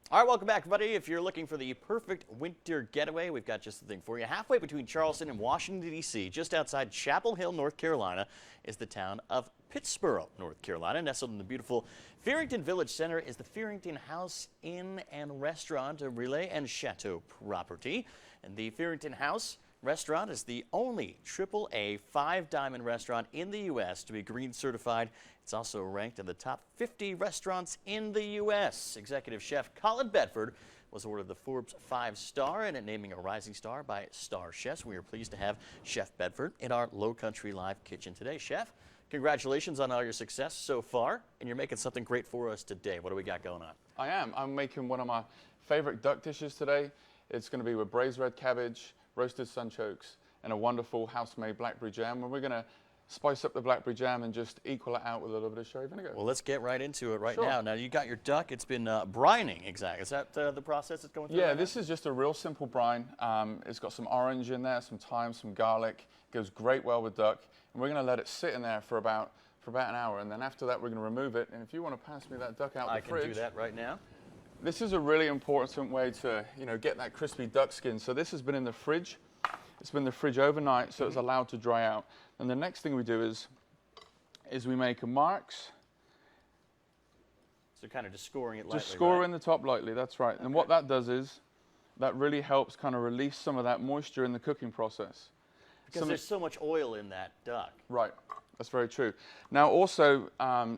All right, welcome back, everybody. If you're looking for the perfect winter getaway, we've got just the thing for you. Halfway between Charleston and Washington, D.C., just outside Chapel Hill, North Carolina, is the town of Pittsboro, North Carolina. Nestled in the beautiful Fearrington Village Center is the Fearrington House Inn and Restaurant, a Relais and Chateau property. And the Fearrington House Restaurant is the only AAA 5-diamond restaurant in the U.S. to be green certified. It's also ranked in the top 50 restaurants in the U.S. Executive Chef Colin Bedford was awarded the Forbes 5-star and naming a rising star by Star Chefs. We are pleased to have Chef Bedford in our Low Country Live kitchen today. Chef, congratulations on all your success so far, and you're making something great for us today. What do we got going on? I am. I'm making one of my favorite duck dishes today. It's going to be with braised red cabbage, roasted sunchokes, and a wonderful house-made blackberry jam. And we're going to spice up the blackberry jam and just equal it out with a little bit of sherry vinegar. Well, let's get right into it Sure. now. Now, you got your duck. It's been brining, exactly. Is that the process it's going through? Yeah, right this is just a real simple brine. It's got some orange in there, some thyme, some garlic. It goes great well with duck. And we're going to let it sit in there for about an hour. And then after that, we're going to remove it. And if you want to pass me that duck out the fridge. I can do that right now. This is a really important way to, get that crispy duck skin. So this has been in the fridge. It's been in the fridge overnight, so it's allowed to dry out. And the next thing we do is we make marks. So kind of just scoring it lightly, Just score right? in the top lightly, that's right. Okay. And what that does is that really helps kind of release some of that moisture in the cooking process. Because there's so much oil in that duck. Right, that's very true. Now also,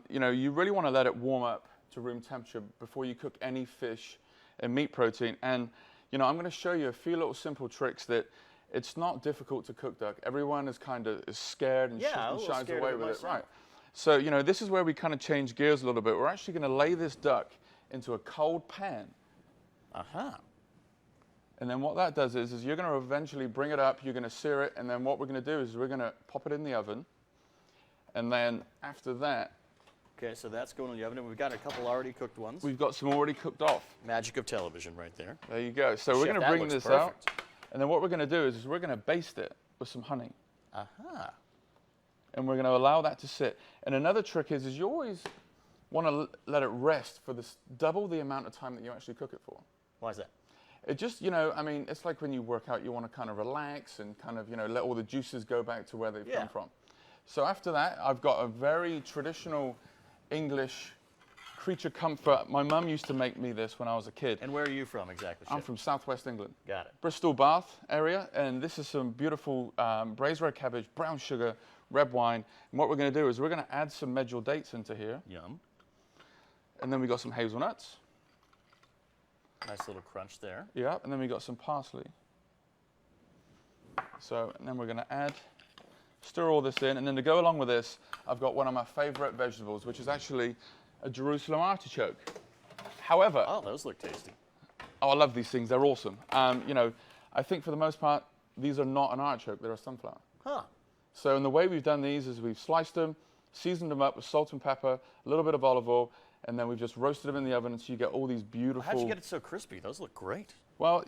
you really want to let it warm up to room temperature before you cook any fish and meat protein. And, I'm going to show you a few little simple tricks that it's not difficult to cook duck. Everyone is scared and shies away with it. Right. So, this is where we kind of change gears a little bit. We're actually going to lay this duck into a cold pan. Uh-huh. And then what that does is you're going to eventually bring it up, you're going to sear it, and then what we're going to do is we're going to pop it in the oven. And then after that, okay, so that's going in the oven, and we've got a couple already cooked ones. we've got some already cooked off. Magic of television right there. There you go. So we're Chef, going to that bring looks this perfect. out. And then what we're going to do is we're going to baste it with some honey. Uh-huh. And we're going to allow that to sit. And another trick is you always want to let it rest for double the amount of time that you actually cook it for. Why is that? It just, it's like when you work out, you want to kind of relax and kind of, let all the juices go back to where they've come from. So after that, I've got a very traditional English creature comfort. My mum used to make me this when I was a kid. And where are you from exactly, Chef? I'm from southwest England. Got it. Bristol, Bath area, and this is some beautiful braised red cabbage, brown sugar, red wine. And what we're going to do is we're going to add some medjool dates into here. Yum. And then we got some hazelnuts. Nice little crunch there. Yeah, and then we got some parsley. So, and then we're going to stir all this in, and then to go along with this, I've got one of my favorite vegetables, which is actually a Jerusalem artichoke. However, Oh, those look tasty. I love these things. They're awesome. I think for the most part, these are not an artichoke. They're a sunflower. Huh. So, in the way we've done these is we've sliced them, seasoned them up with salt and pepper, a little bit of olive oil, and then we've just roasted them in the oven until you get all these beautiful. How'd you get it so crispy? Those look great. Well,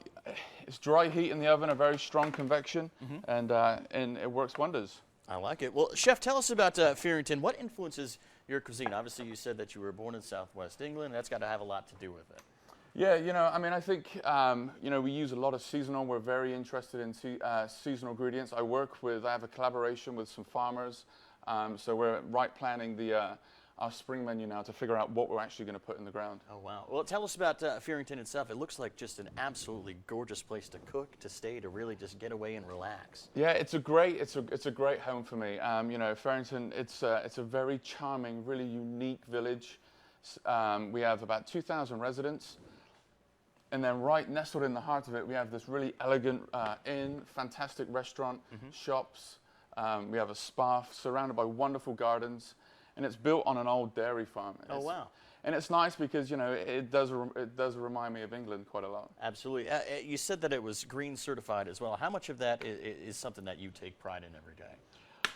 it's dry heat in the oven, a very strong convection, and it works wonders. I like it. Well, Chef, tell us about Fearrington. What influences your cuisine? Obviously, you said that you were born in Southwest England. That's got to have a lot to do with it. Yeah, I think, we use a lot of seasonal. We're very interested in seasonal ingredients. I have a collaboration with some farmers. So we're planning our spring menu now to figure out what we're actually going to put in the ground. Oh, wow. Well, tell us about Fearrington itself. It looks like just an absolutely gorgeous place to cook, to stay, to really just get away and relax. Yeah, it's a great home for me. Fearrington, it's a very charming, really unique village. We have about 2,000 residents. And then right nestled in the heart of it, we have this really elegant inn, fantastic restaurant, shops. We have a spa surrounded by wonderful gardens. And it's built on an old dairy farm. Oh, wow. And it's nice because, it does remind me of England quite a lot. Absolutely. You said that it was green certified as well. How much of that is something that you take pride in every day?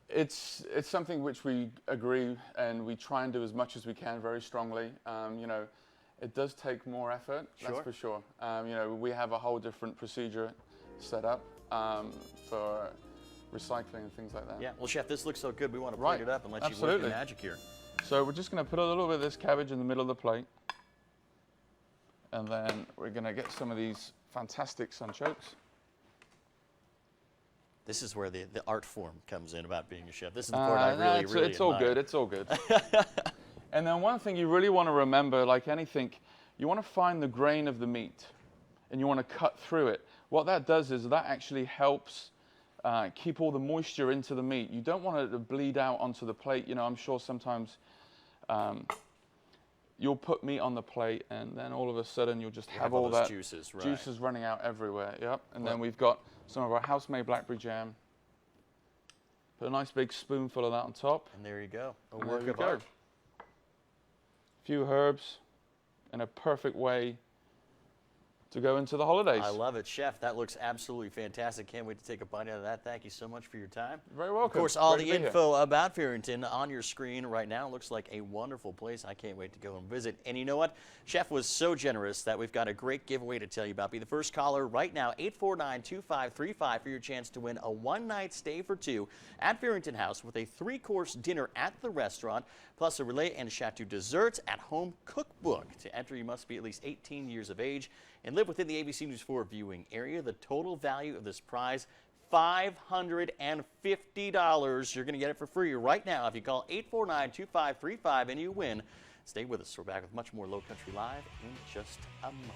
It's something which we agree and we try and do as much as we can very strongly. It does take more effort, that's for sure. We have a whole different procedure set up for recycling and things like that. Yeah, well, Chef, this looks so good. We want to plate it up and let you work your magic here. So we're just going to put a little bit of this cabbage in the middle of the plate. And then we're going to get some of these fantastic sunchokes. This is where the art form comes in about being a chef. This is the part I really it's all admire. good. It's all good. And then one thing you really want to remember, like anything, you want to find the grain of the meat, and you want to cut through it. What that does is that actually helps keep all the moisture into the meat. You don't want it to bleed out onto the plate. You know, I'm sure sometimes you'll put meat on the plate, and then all of a sudden you'll just have all that juices, right. juices running out everywhere. Yep. And then we've got some of our house-made blackberry jam. Put a nice big spoonful of that on top. And there you go. A And work there you of go. art. A few herbs in a perfect way to go into the holidays. I love it, Chef. That looks absolutely fantastic. Can't wait to take a bite out of that. Thank you so much for your time. Very welcome. Of course, all Great the to be here. info about Fearrington on your screen right now. Looks like a wonderful place. I can't wait to go and visit. And you know what? Chef was so generous that we've got a great giveaway to tell you about. Be the first caller right now, 849-2535, for your chance to win a one-night stay for two at Fearrington House with a 3-course dinner at the restaurant, plus a Relais and Chateau desserts at home cookbook. To enter, you must be at least 18 years of age and live within the ABC News 4 viewing area. The total value of this prize, $550. You're going to get it for free right now if you call 849-2535 and you win. Stay with us. We're back with much more Low Country Live in just a moment.